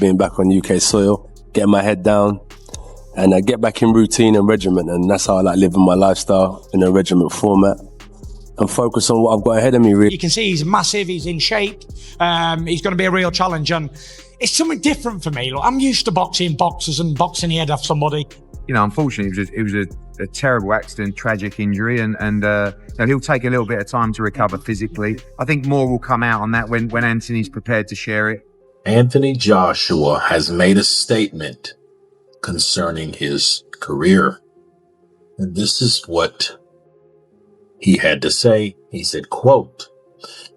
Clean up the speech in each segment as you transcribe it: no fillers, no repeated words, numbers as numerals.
being back on UK soil, getting my head down, and get back in routine and regiment. And that's how I like living my lifestyle, in a regiment format, and focus on what I've got ahead of me, really. You can see he's massive, he's in shape, he's going to be a real challenge, and it's something different for me. Look, I'm used to boxing boxers and boxing the head off somebody. You know, unfortunately, it was a terrible accident, tragic injury, and you know, he'll take a little bit of time to recover physically. I think more will come out on that when Anthony's prepared to share it. Anthony Joshua has made a statement concerning his career. And this is what he had to say. He said, quote,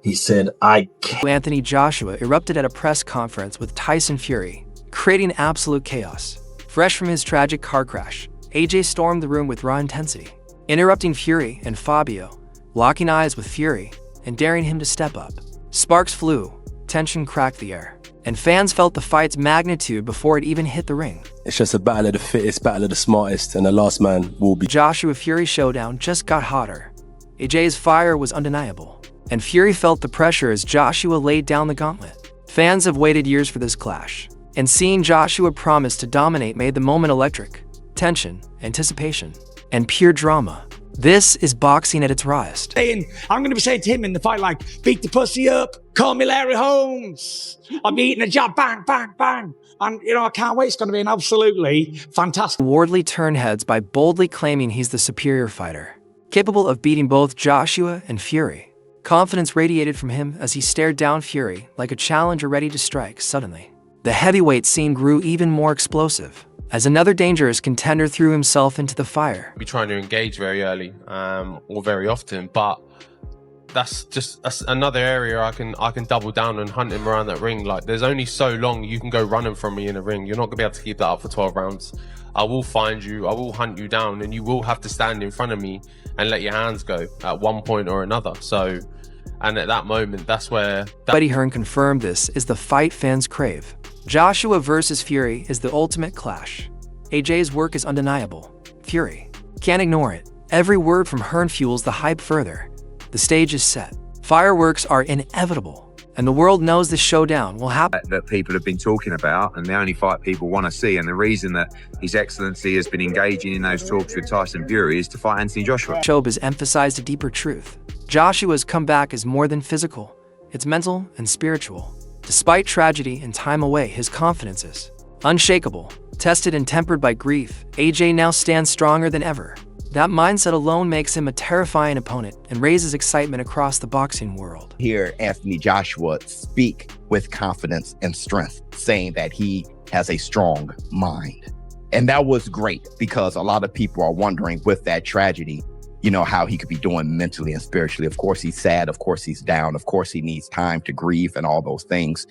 he said, I can't. Anthony Joshua erupted at a press conference with Tyson Fury, creating absolute chaos. Fresh from his tragic car crash, AJ stormed the room with raw intensity, interrupting Fury and Fabio, locking eyes with Fury and daring him to step up. Sparks flew, tension cracked the air, and fans felt the fight's magnitude before it even hit the ring. It's just a battle of the fittest, battle of the smartest, and the last man will be. Joshua-Fury showdown just got hotter. AJ's fire was undeniable, and Fury felt the pressure as Joshua laid down the gauntlet. Fans have waited years for this clash, and seeing Joshua promise to dominate made the moment electric. Tension, anticipation, and pure drama. This is boxing at its rawest. I'm going to be saying to him in the fight, like, beat the pussy up, call me Larry Holmes. I'm eating a jab, bang, bang, bang. And, you know, I can't wait. It's going to be an absolutely fantastic. Wardley turned heads by boldly claiming he's the superior fighter, capable of beating both Joshua and Fury. Confidence radiated from him as he stared down Fury like a challenger ready to strike suddenly. The heavyweight scene grew even more explosive as another dangerous contender threw himself into the fire. Be trying to engage very early or very often, but that's another area I can double down and hunt him around that ring. Like, there's only so long you can go running from me in a ring. You're not gonna be able to keep that up for 12 rounds. I will find you, I will hunt you down, and you will have to stand in front of me and let your hands go at one point or another. So, and at that moment, that's where Buddy Hearn confirmed this is the fight fans crave. Joshua versus Fury is the ultimate clash. AJ's work is undeniable. Fury can't ignore it. Every word from Hearn fuels the hype further. The stage is set. Fireworks are inevitable, and the world knows the showdown will happen. That people have been talking about, and the only fight people want to see, and the reason that His Excellency has been engaging in those talks with Tyson Fury is to fight Anthony Joshua. Shob has emphasized a deeper truth. Joshua's comeback is more than physical. It's mental and spiritual. Despite tragedy and time away, his confidence is unshakable. Tested and tempered by grief, AJ now stands stronger than ever. That mindset alone makes him a terrifying opponent and raises excitement across the boxing world. Hear Anthony Joshua speak with confidence and strength, saying that he has a strong mind. And that was great because a lot of people are wondering with that tragedy, you know, how he could be doing mentally and spiritually. Of course, he's sad. Of course, he's down. Of course, he needs time to grieve and all those things.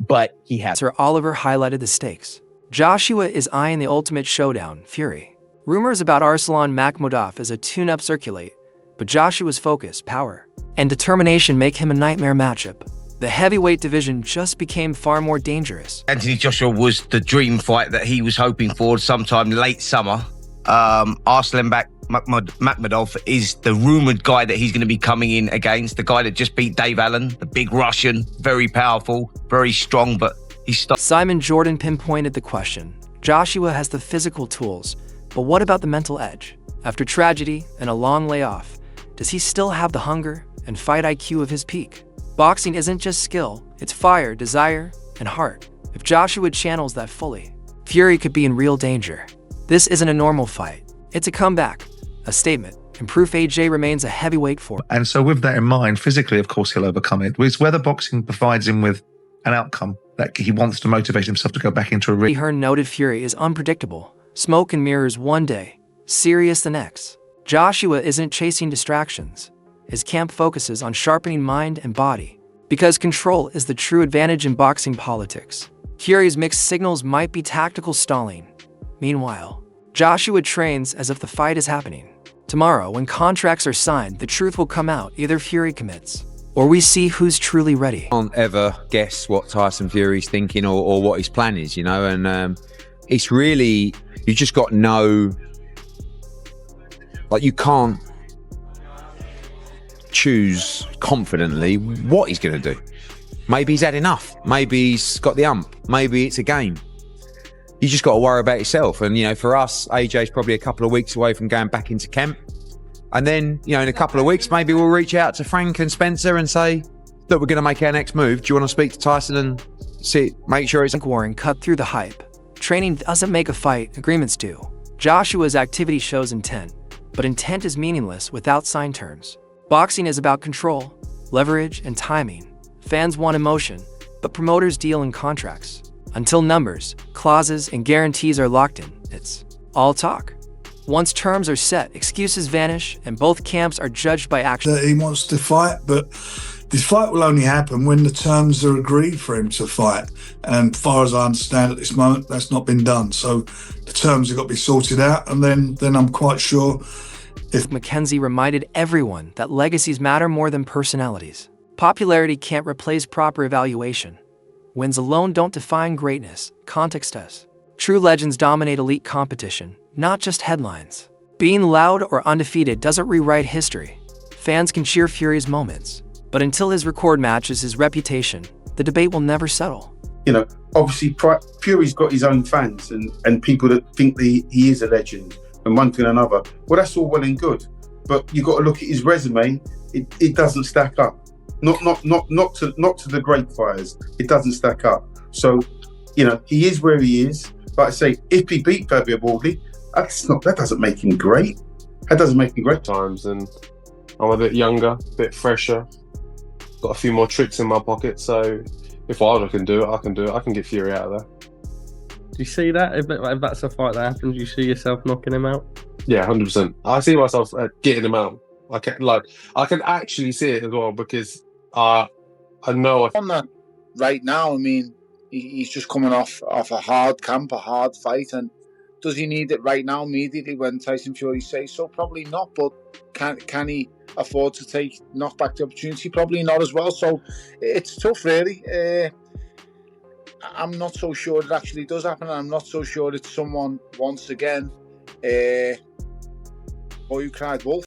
But he has. Sir Oliver highlighted the stakes. Joshua is eyeing the ultimate showdown, Fury. Rumors about Arslan Makhmudov as a tune-up circulate, but Joshua's focus, power, and determination make him a nightmare matchup. The heavyweight division just became far more dangerous. Anthony Joshua was the dream fight that he was hoping for sometime late summer. Arslan Makhmudov is the rumored guy that he's going to be coming in against, the guy that just beat Dave Allen, the big Russian, very powerful, very strong, but he's stuck. Simon Jordan pinpointed the question. Joshua has the physical tools, but what about the mental edge? After tragedy and a long layoff, does he still have the hunger and fight IQ of his peak? Boxing isn't just skill, it's fire, desire, and heart. If Joshua channels that fully, Fury could be in real danger. This isn't a normal fight. It's a comeback, a statement, and proof AJ remains a heavyweight force. And so with that in mind, physically, of course, he'll overcome it. It's whether boxing provides him with an outcome that he wants to motivate himself to go back into a ring. Hearn noted Fury is unpredictable. Smoke and mirrors one day, serious the next. Joshua isn't chasing distractions. His camp focuses on sharpening mind and body, because control is the true advantage in boxing politics. Fury's mixed signals might be tactical stalling. Meanwhile, Joshua trains as if the fight is happening. Tomorrow, when contracts are signed, the truth will come out. Either Fury commits, or we see who's truly ready. Can't ever guess what Tyson Fury's thinking or what his plan is, you know, and it's really, you just got no, like, you can't choose confidently what he's going to do. Maybe he's had enough. Maybe he's got the ump. Maybe it's a game. You just got to worry about yourself. And, you know, for us, AJ's probably a couple of weeks away from going back into camp. And then, you know, in a couple of weeks, maybe we'll reach out to Frank and Spencer and say, look, we're going to make our next move. Do you want to speak to Tyson and make sure it's... Frank Warren cut through the hype. Training doesn't make a fight, agreements do. Joshua's activity shows intent, but intent is meaningless without signed terms. Boxing is about control, leverage, and timing. Fans want emotion, but promoters deal in contracts. Until numbers, clauses, and guarantees are locked in, it's all talk. Once terms are set, excuses vanish, and both camps are judged by action. He wants to fight, but this fight will only happen when the terms are agreed for him to fight. And as far as I understand at this moment, that's not been done. So the terms have got to be sorted out, and then I'm quite sure if... McKenzie reminded everyone that legacies matter more than personalities. Popularity can't replace proper evaluation. Wins alone don't define greatness, context does. True legends dominate elite competition, not just headlines. Being loud or undefeated doesn't rewrite history. Fans can cheer Fury's moments, but until his record matches his reputation, the debate will never settle. You know, obviously Fury's got his own fans and people that think that he is a legend and one thing and another. Well, that's all well and good, but you've got to look at his resume. It doesn't stack up. Not to the great fighters. It doesn't stack up. So, you know, he is where he is. Like I say, if he beat Fabio Borghi, that doesn't make him great. That doesn't make him great. Times, and I'm a bit younger, a bit fresher. Got a few more tricks in my pocket, so if I can do it, I can do it. I can get Fury out of there. Do you see that? If that's a fight that happens, you see yourself knocking him out? Yeah, 100%. I see myself getting him out. I can actually see it as well, because I know on that right now. I mean, he's just coming off a hard camp, a hard fight, and does he need it right now immediately when Tyson Fury says so? Probably not, but can he afford to knock back the opportunity? Probably not as well. So it's tough, really. I'm not so sure it actually does happen. I'm not so sure it's someone once again boy who cried wolf.